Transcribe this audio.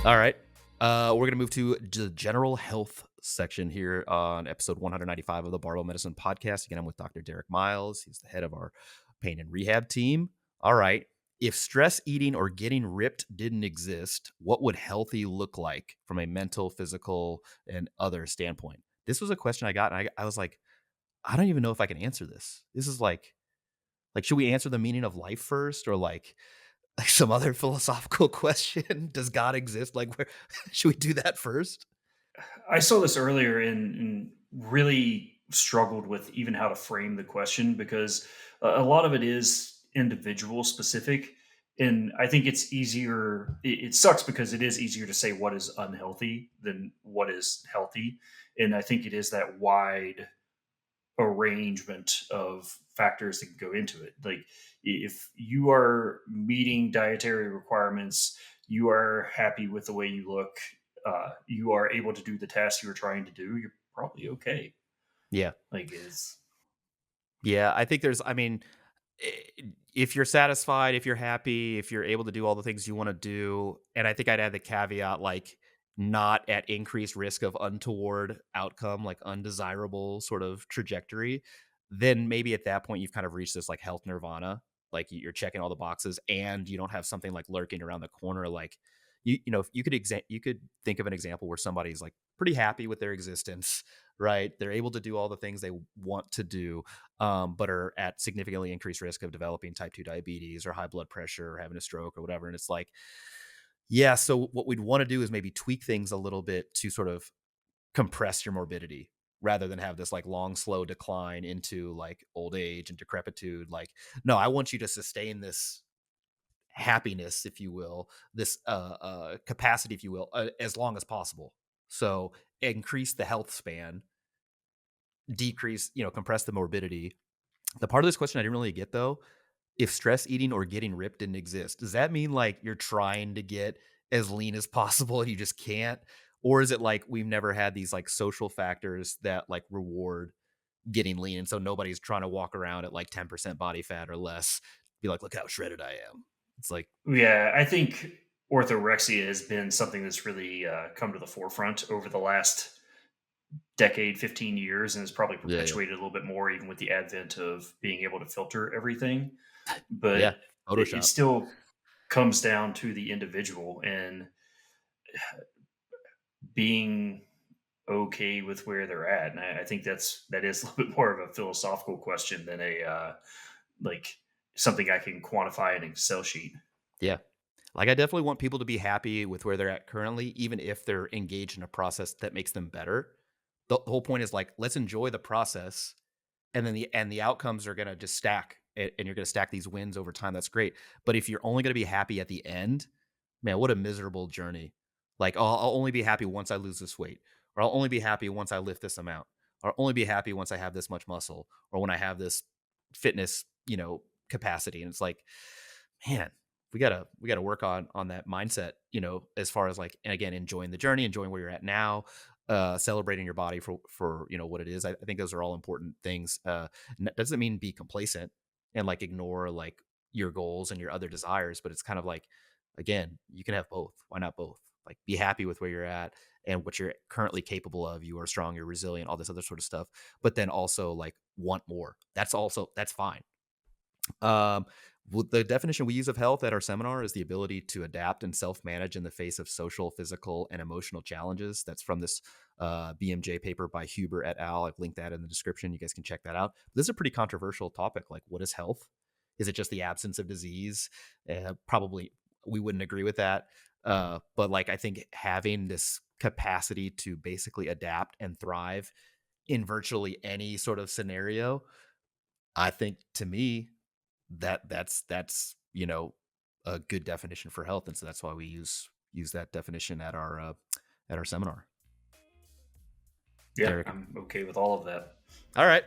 All right. We're going to move to the general health section here on episode 195 of the Barlow Medicine Podcast. Again, I'm with Dr. Derek Miles. He's the head of our pain and rehab team. All right. If stress eating or getting ripped didn't exist, what would healthy look like from a mental, physical, and other standpoint? This was a question I got, and I was like, I don't even know if I can answer this. This is like, should we answer the meaning of life first, or like some other philosophical question? Does God exist? Like, where should we do that first? I saw this earlier and really struggled with even how to frame the question because a lot of it is individual specific. And I think it's easier. It sucks because it is easier to say what is unhealthy than what is healthy. And I think it is that wide arrangement of factors that can go into it. Like if you are meeting dietary requirements, you are happy with the way you look, you are able to do the tasks you were trying to do, you're probably okay. Yeah. Like is Yeah, I think if you're satisfied, if you're happy, if you're able to do all the things you wanna do, and I think I'd add the caveat, like, not at increased risk of untoward outcome, like undesirable sort of trajectory, then maybe at that point you've kind of reached this, like, health nirvana. Like, you're checking all the boxes and you don't have something, like, lurking around the corner, like, if you could think of an example where somebody's, like, pretty happy with their existence, right? They're able to do all the things they want to do, but are at significantly increased risk of developing type 2 diabetes or high blood pressure or having a stroke or whatever. And it's like, yeah, so what we'd want to do is maybe tweak things a little bit to sort of compress your morbidity rather than have this like long, slow decline into like old age and decrepitude. Like, no, I want you to sustain this happiness, if you will, this capacity, if you will, as long as possible. So increase the health span, decrease, compress the morbidity. The part of this question I didn't really get though, if stress eating or getting ripped didn't exist, does that mean like you're trying to get as lean as possible and you just can't? Or is it like we've never had these like social factors that like reward getting lean? And so nobody's trying to walk around at like 10% body fat or less, be like, look how shredded I am. It's like, yeah, I think orthorexia has been something that's really come to the forefront over the last decade, 15 years, and has probably yeah, yeah. perpetuated a little bit more even with the advent of being able to filter everything. But Yeah. it Photoshop. still comes down to the individual and being okay with where they're at. And I think that is a little bit more of a philosophical question than a like something I can quantify in an Excel sheet. Yeah. Like, I definitely want people to be happy with where they're at currently, even if they're engaged in a process that makes them better. The whole point is like, let's enjoy the process, and then the outcomes are gonna just stack, and you're gonna stack these wins over time. That's great. But if you're only gonna be happy at the end, man, what a miserable journey. Like, oh, I'll only be happy once I lose this weight, or I'll only be happy once I lift this amount, or I'll only be happy once I have this much muscle, or when I have this fitness, capacity. And it's like, man, we gotta work on that mindset, as far as like, and again, enjoying the journey, enjoying where you're at now, celebrating your body for what it is. I think those are all important things. Doesn't mean be complacent and like ignore like your goals and your other desires, but it's kind of like, again, you can have both. Why not both? Like, be happy with where you're at and what you're currently capable of. You are strong, you're resilient, all this other sort of stuff. But then also like want more. That's fine. Um, the definition we use of health at our seminar is the ability to adapt and self manage in the face of social, physical, and emotional challenges. That's from this BMJ paper by Huber et al. I've linked that in the description. You guys can check that out. This is a pretty controversial topic. Like, what is health? Is it just the absence of disease? Probably we wouldn't agree with that. But like, I think having this capacity to basically adapt and thrive in virtually any sort of scenario, I think to me, that's a good definition for health, and so that's why we use that definition at our seminar. Yeah, Derek, I'm okay with all of that. all right.